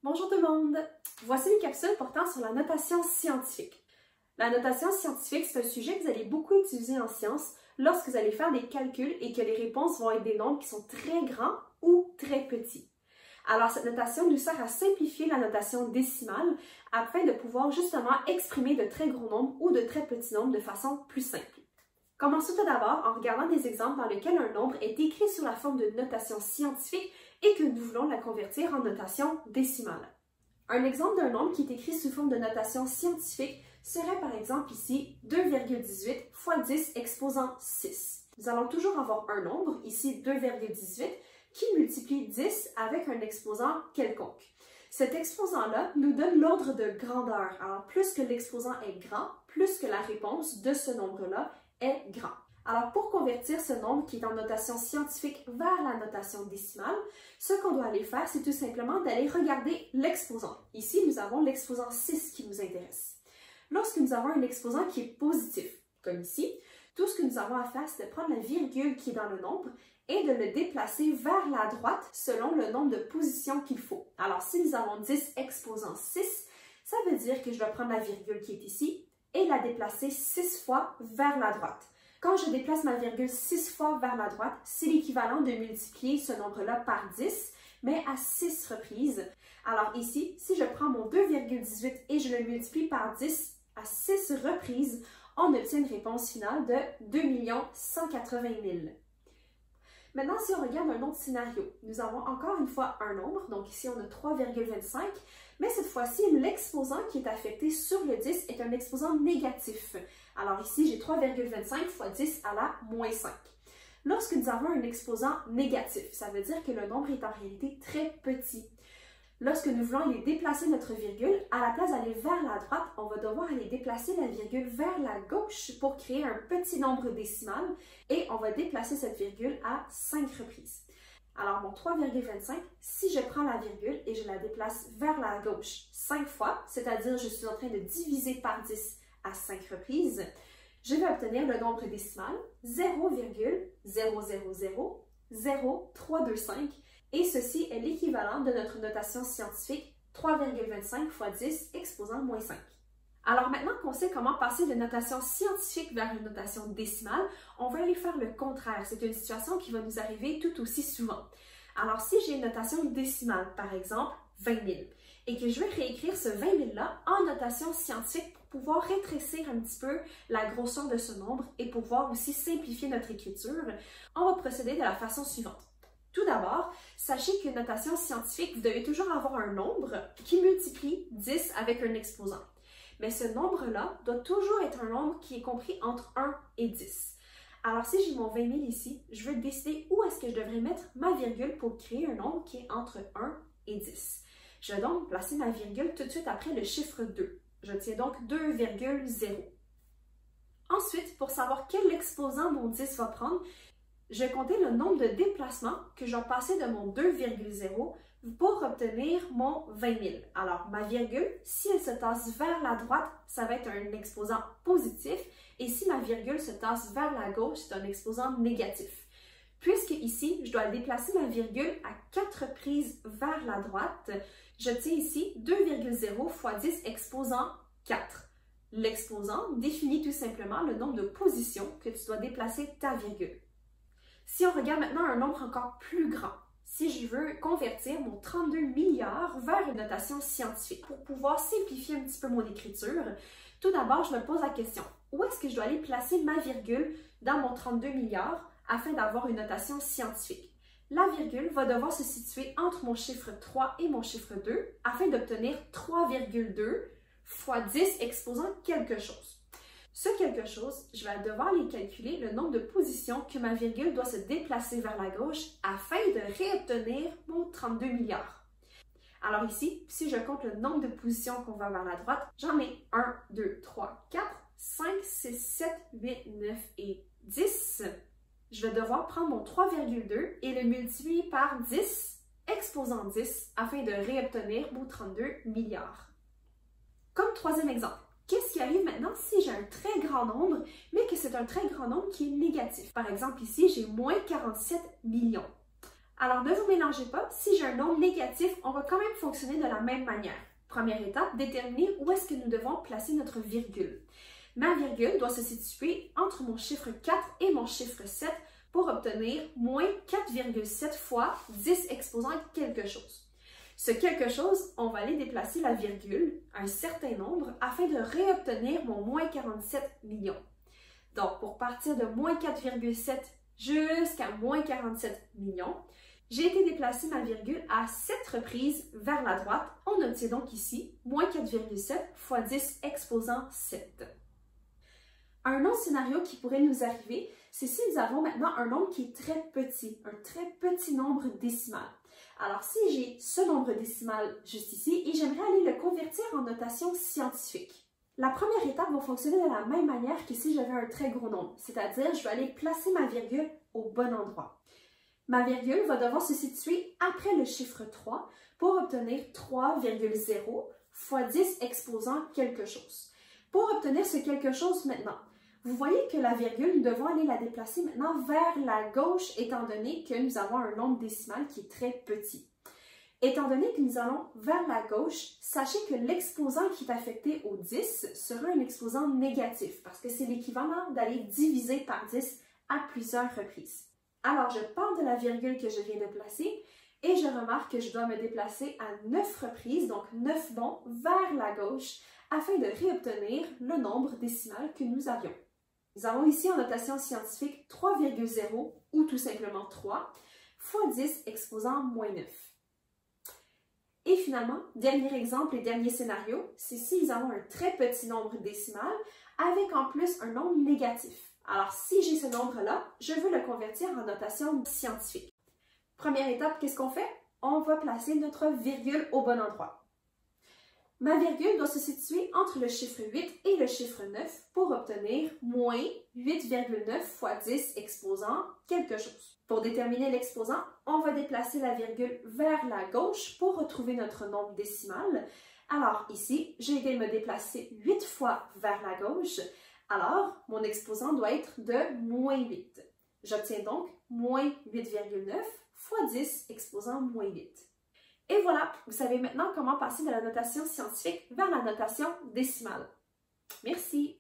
Bonjour tout le monde! Voici une capsule portant sur la notation scientifique. La notation scientifique, c'est un sujet que vous allez beaucoup utiliser en sciences lorsque vous allez faire des calculs et que les réponses vont être des nombres qui sont très grands ou très petits. Alors, cette notation nous sert à simplifier la notation décimale afin de pouvoir justement exprimer de très gros nombres ou de très petits nombres de façon plus simple. Commençons tout d'abord en regardant des exemples dans lesquels un nombre est écrit sous la forme de notation scientifique et que nous voulons la convertir en notation décimale. Un exemple d'un nombre qui est écrit sous forme de notation scientifique serait par exemple ici 2,18 fois 10 exposant 6. Nous allons toujours avoir un nombre, ici 2,18, qui multiplie 10 avec un exposant quelconque. Cet exposant-là nous donne l'ordre de grandeur. Alors, plus que l'exposant est grand, plus que la réponse de ce nombre-là est grand. Alors, pour convertir ce nombre qui est en notation scientifique vers la notation décimale, ce qu'on doit aller faire, c'est tout simplement d'aller regarder l'exposant. Ici, nous avons l'exposant 6 qui nous intéresse. Lorsque nous avons un exposant qui est positif, comme ici, tout ce que nous avons à faire, c'est de prendre la virgule qui est dans le nombre et de le déplacer vers la droite selon le nombre de positions qu'il faut. Alors, si nous avons 10 exposant 6, ça veut dire que je dois prendre la virgule qui est ici et la déplacer 6 fois vers la droite. Quand je déplace ma virgule 6 fois vers la droite, c'est l'équivalent de multiplier ce nombre-là par 10, mais à 6 reprises. Alors ici, si je prends mon 2,18 et je le multiplie par 10 à 6 reprises, on obtient une réponse finale de 2 180 000. Maintenant, si on regarde un autre scénario, nous avons encore une fois un nombre, donc ici on a 3,25, mais cette fois-ci, l'exposant qui est affecté sur le 10 est un exposant négatif. Alors ici, j'ai 3,25 fois 10 à la moins 5. Lorsque nous avons un exposant négatif, ça veut dire que le nombre est en réalité très petit. Lorsque nous voulons aller déplacer notre virgule, à la place d'aller vers la droite, on va devoir aller déplacer la virgule vers la gauche pour créer un petit nombre décimal et on va déplacer cette virgule à 5 reprises. Alors mon 3,25, si je prends la virgule et je la déplace vers la gauche 5 fois, c'est-à-dire je suis en train de diviser par 10 à 5 reprises, je vais obtenir le nombre décimal 0,0000325 et ceci est l'équivalent de notre notation scientifique 3,25 fois 10 exposant moins 5. Alors maintenant qu'on sait comment passer de notation scientifique vers une notation décimale, on va aller faire le contraire. C'est une situation qui va nous arriver tout aussi souvent. Alors si j'ai une notation décimale, par exemple 20 000, et que je vais réécrire ce 20 000-là en notation scientifique pour pouvoir rétrécir un petit peu la grosseur de ce nombre et pouvoir aussi simplifier notre écriture, on va procéder de la façon suivante. Tout d'abord, sachez qu'une notation scientifique, vous devez toujours avoir un nombre qui multiplie 10 avec un exposant. Mais ce nombre-là doit toujours être un nombre qui est compris entre 1 et 10. Alors, si j'ai mon 20 000 ici, je veux décider où est-ce que je devrais mettre ma virgule pour créer un nombre qui est entre 1 et 10. Je vais donc placer ma virgule tout de suite après le chiffre 2. J'obtiens donc 2,0. Ensuite, pour savoir quel exposant mon 10 va prendre, je vais compter le nombre de déplacements que je vais passer de mon 2,0 pour obtenir mon 20 000. Alors, ma virgule, si elle se tasse vers la droite, ça va être un exposant positif, et si ma virgule se tasse vers la gauche, c'est un exposant négatif. Puisque ici, je dois déplacer ma virgule à 4 reprises vers la droite, j'obtiens ici 2,0 fois 10 exposant 4. L'exposant définit tout simplement le nombre de positions que tu dois déplacer ta virgule. Si on regarde maintenant un nombre encore plus grand, si je veux convertir mon 32 milliards vers une notation scientifique pour pouvoir simplifier un petit peu mon écriture, tout d'abord, je me pose la question, où est-ce que je dois aller placer ma virgule dans mon 32 milliards afin d'avoir une notation scientifique? La virgule va devoir se situer entre mon chiffre 3 et mon chiffre 2 afin d'obtenir 3,2 fois 10 exposant quelque chose. Ce quelque chose, je vais devoir aller calculer le nombre de positions que ma virgule doit se déplacer vers la gauche afin de réobtenir mon 32 milliards. Alors ici, si je compte le nombre de positions qu'on va vers la droite, j'en ai 1, 2, 3, 4, 5, 6, 7, 8, 9 et 10. Je vais devoir prendre mon 3,2 et le multiplier par 10, exposant 10, afin de réobtenir mon 32 milliards. Comme troisième exemple, qu'est-ce qui arrive maintenant si j'ai un très grand nombre, mais que c'est un très grand nombre qui est négatif? Par exemple, ici, j'ai moins 47 millions. Alors, ne vous mélangez pas, si j'ai un nombre négatif, on va quand même fonctionner de la même manière. Première étape, déterminer où est-ce que nous devons placer notre virgule. Ma virgule doit se situer entre mon chiffre 4 et mon chiffre 7 pour obtenir moins 4,7 fois 10 exposant quelque chose. Ce quelque chose, on va aller déplacer la virgule à un certain nombre afin de réobtenir mon moins 47 millions. Donc, pour partir de moins 4,7 jusqu'à moins 47 millions, j'ai été déplacer ma virgule à 7 reprises vers la droite. On obtient donc ici moins 4,7 fois 10 exposant 7. Un autre scénario qui pourrait nous arriver, c'est si nous avons maintenant un nombre qui est très petit, un très petit nombre décimal. Alors, si j'ai ce nombre décimal juste ici et j'aimerais aller le convertir en notation scientifique, la première étape va fonctionner de la même manière que si j'avais un très gros nombre, c'est-à-dire je vais aller placer ma virgule au bon endroit. Ma virgule va devoir se situer après le chiffre 3 pour obtenir 3,0 fois 10 exposant quelque chose. Pour obtenir ce quelque chose maintenant, vous voyez que la virgule, nous devons aller la déplacer maintenant vers la gauche étant donné que nous avons un nombre décimal qui est très petit. Étant donné que nous allons vers la gauche, sachez que l'exposant qui est affecté au 10 sera un exposant négatif parce que c'est l'équivalent d'aller diviser par 10 à plusieurs reprises. Alors, je pars de la virgule que je viens de placer et je remarque que je dois me déplacer à 9 reprises, donc 9 bonds vers la gauche afin de réobtenir le nombre décimal que nous avions. Nous avons ici en notation scientifique 3,0 ou tout simplement 3 fois 10 exposant moins 9. Et finalement, dernier exemple et dernier scénario, c'est si nous avons un très petit nombre décimal avec en plus un nombre négatif. Alors, si j'ai ce nombre-là, je veux le convertir en notation scientifique. Première étape, qu'est-ce qu'on fait? On va placer notre virgule au bon endroit. Ma virgule doit se situer entre le chiffre 8 et le chiffre 9 pour obtenir moins 8,9 fois 10 exposant quelque chose. Pour déterminer l'exposant, on va déplacer la virgule vers la gauche pour retrouver notre nombre décimal. Alors ici, j'ai été me déplacer 8 fois vers la gauche. Alors, mon exposant doit être de moins 8. J'obtiens donc moins 8,9 fois 10 exposant moins 8. Et voilà, vous savez maintenant comment passer de la notation scientifique vers la notation décimale. Merci!